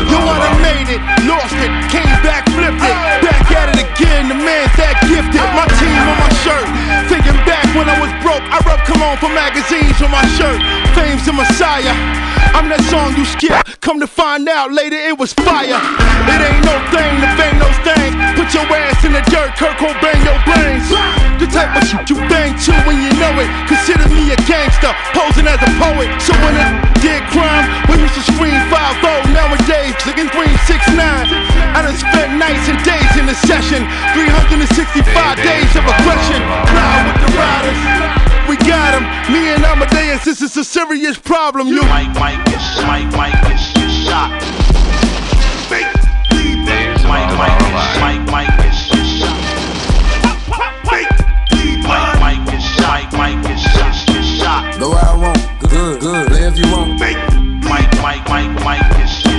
Speaker 2: Yo, I done made it, lost it, came back, flipped it. Back at it again, the man's that gifted. My team on my shirt. Thinking back when I was broke, I rubbed cologne for magazines on my shirt. Fame's the Messiah. I'm that song you skip. Come to find out later it was fire. It ain't no thing to bang those things. Put your ass in the dirt, Kurt Cobain your brains. The type type of shit you bang to when you know it. Consider me a gangster, posing as a poet. So when a did crime, we used to scream 5-0. Nowadays, looking 369. I done spent nights and days in the session. 365 days of aggression. Ride with the riders. We got him. Me and Amadeus, this is a serious problem. You
Speaker 14: Mike is shot. Fake. Mike is shot. Fake. Mike is shot.
Speaker 5: Go where I want, good, play if you want.
Speaker 14: Fake. Mike is shot.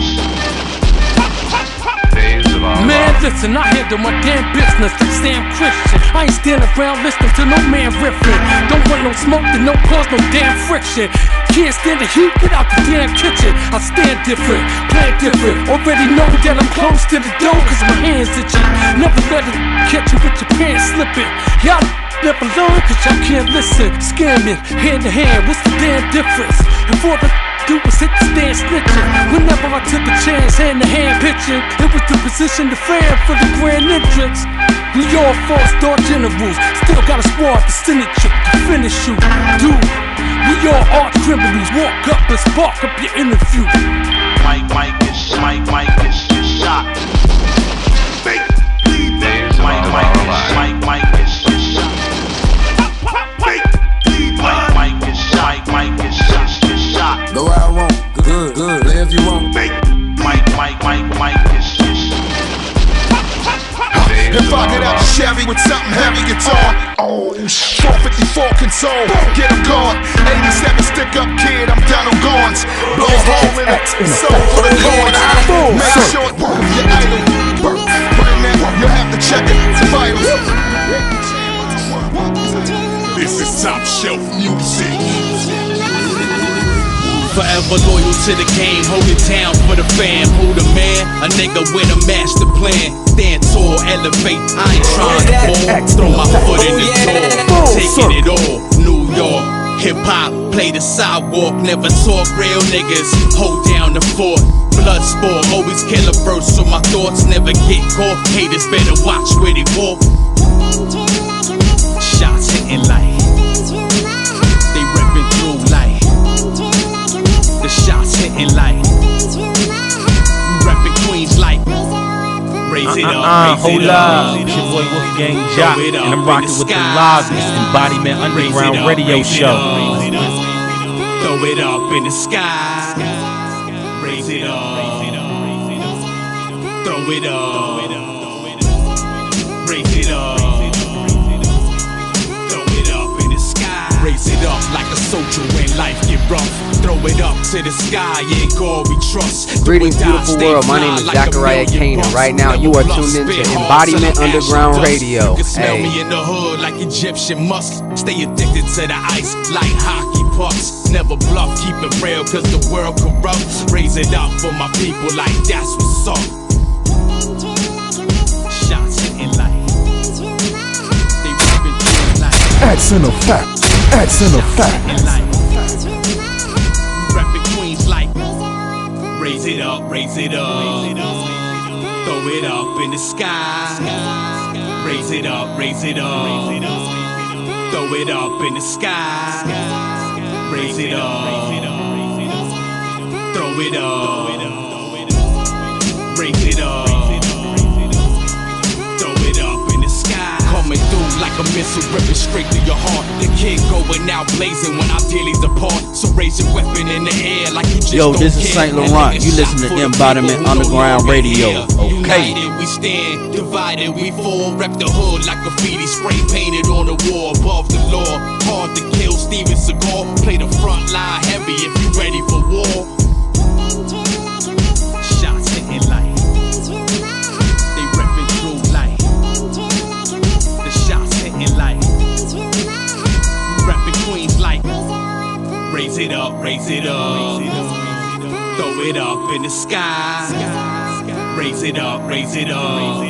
Speaker 15: Man, listen, I handle my damn business like Sam Christian. I ain't standing around listening to no man riffing. Don't want no smoke that no cause no damn friction. Can't stand the heat, get out the damn kitchen. I stand different, plan different. Already know that I'm close to the door cause my hands itchy. Never let it catch you with your pants slipping. Y'all never learn cause y'all can't listen. Scamming, hand to hand, what's the damn difference? And for the do was hit the stand snitching. Whenever I took a chance, hand to hand pitching, it was to position the fan for the grand entrance. We all false start generals, still got a squad to send it you, to finish you. Dude, we all art criminals, walk up and spark up your interview.
Speaker 14: Mike is shot. Fake. Mike is shot. Fake. Mike is shot.
Speaker 5: Go where I want, good, play if you want.
Speaker 14: Fake. Mike is shot.
Speaker 11: If I get out the Chevy with something heavy guitar, oh, 454 console, get him gone. 87 stick up kid, I'm down on Gons. Blow a hole in it, soul for the coins. Make sure your idol burp. Burn that, you'll have to check it, it's vital.
Speaker 6: This is top shelf music.
Speaker 16: Forever loyal to the game, hold it down for the fam. Who the man? A nigga with a master plan. Stand tall, elevate, I ain't trying to fall. Throw my foot in the door, taking it all. New York, hip-hop, play the sidewalk. Never talk real niggas, hold down the fort. Blood sport, always kill a verse so my thoughts never get caught. Haters better watch where they walk. Shots hitting like they ripping through like the shots hitting like reppin' Queens like raise it up,
Speaker 10: hold up. It's your boy Wolfgang Jock, and I'm rocking with the live Embodiment Underground Radio Show.
Speaker 16: Throw it up in the sky, raise it up, throw it up, raise it up. Raise it up like a soldier when life get rough. Throw it up to the sky, in God we trust.
Speaker 9: Greetings, beautiful world. My name is Zachariah Kane, and right now you are tuned into Embodiment Underground Radio.
Speaker 16: You can smell me in the hood like Egyptian musk. Stay addicted to the ice like hockey pucks. Never bluff, keep it real cause the world corrupt. Raise it up for my people like that's what's up. Shots hitting like they ripping through like
Speaker 17: X in effect. X in effect.
Speaker 16: Rapping Queens like raise it up, raise it up. Throw it up in the sky. Raise it up, raise it up. Throw it up in the sky. Raise it up. Throw it up. Raise it up. Throw it up in the sky. Coming through like a missile, ripping straight through your heart. The kid going out blazing when our dailies depart. So raise your weapon in the air like you just
Speaker 7: Yo,
Speaker 16: don't
Speaker 7: this is
Speaker 16: care.
Speaker 7: Saint Laurent. You listen to Embodiment Underground Radio. Okay.
Speaker 16: United we stand, divided we fall. Rep the hood like graffiti, spray painted on the wall. Above the law, hard to kill. Steven Seagal, play the front line heavy if you ready for war. Shots hitting like they repping through like the shots hitting like repping Queens like raise it up, raise it up. Throw it up in the sky. Raise it up, raise it up.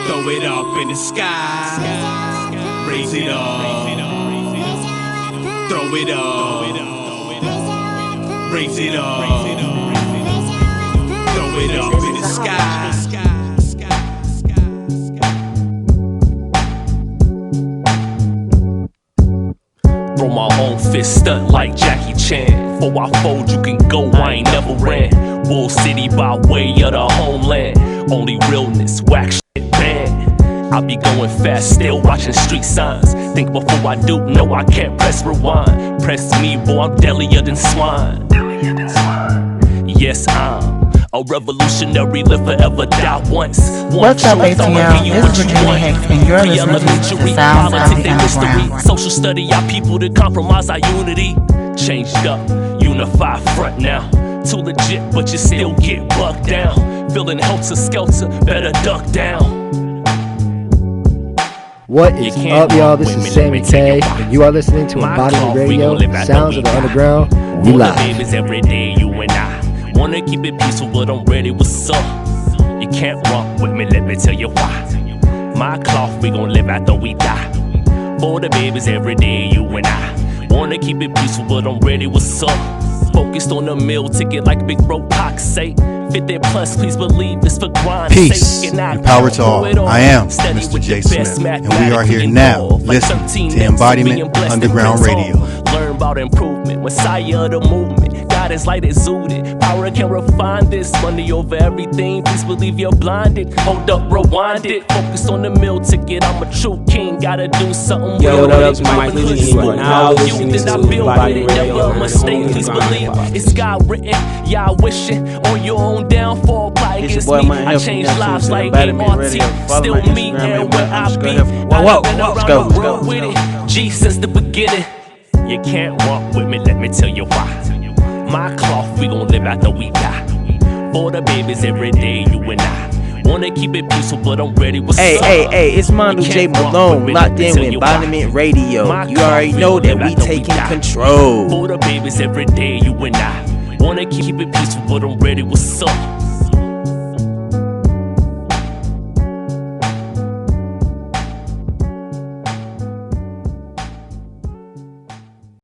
Speaker 16: Throw it up in the sky. Raise it up. Throw it up. Raise it up. Throw it up in the sky.
Speaker 18: wrist stunt like Jackie Chan. Before I fold, you can go, I ain't never ran. Bull City by way of the homeland. Only realness, whack shit banned. I be going fast, still watching street signs. Think before I do, no I can't press rewind. Press me, boy, I'm deadlier than swine. Yes, I'm a revolutionary, live forever, die once.
Speaker 19: What's up, ATL? This is Virginia Hicks, and you're listening to the Sounds of the Underground.
Speaker 18: Social study, our people to compromise our unity. Changed up, unified front now. Too legit, but you still get bucked down. Feeling helter-skelter, better duck down.
Speaker 20: What is up, y'all? This is Sammy K, and you are listening to Mbodyment Radio, Sounds of the Underground. We live.
Speaker 18: Babies every day, you and I wanna keep it peaceful, but I'm ready. What's up? You can't rock with me, let me tell you why. My cloth, we gon' live after we die. For the babies every day, you and I wanna keep it peaceful, but I'm ready. What's up? Focused on the meal ticket like Big Bro Pac say. 50 plus, please believe this for grind.
Speaker 21: Peace and power to all. I am Mr. J. Smith, and we are here now listening to Embodiment Underground Radio.
Speaker 18: Learn about improvement, Messiah of the movement. God is light exuded. Power can refine this. Money over everything. Please believe you're blinded. Hold up, rewind it. Focus on the meal ticket. I'm a true king. Gotta do something.
Speaker 22: Yo, what up, Mike? Now listening to Embodiment Radio.
Speaker 18: Mistake, please believe it's God written. Y'all wishing on your own downfall. Plot against me. I change lives like MRT. Still me and where I be.
Speaker 22: Let's go.
Speaker 18: With it. G since the beginning. You can't walk with me, let me tell you why. My cloth, we gon' live after we die. For the babies every day, you and I wanna keep it peaceful, but I'm ready. What's up?
Speaker 22: Hey, it's Mondo J. Malone, locked in with Embodiment Radio. You already know that we taking control.
Speaker 18: For the babies every day, you and I wanna keep it peaceful, but I'm ready. What's up?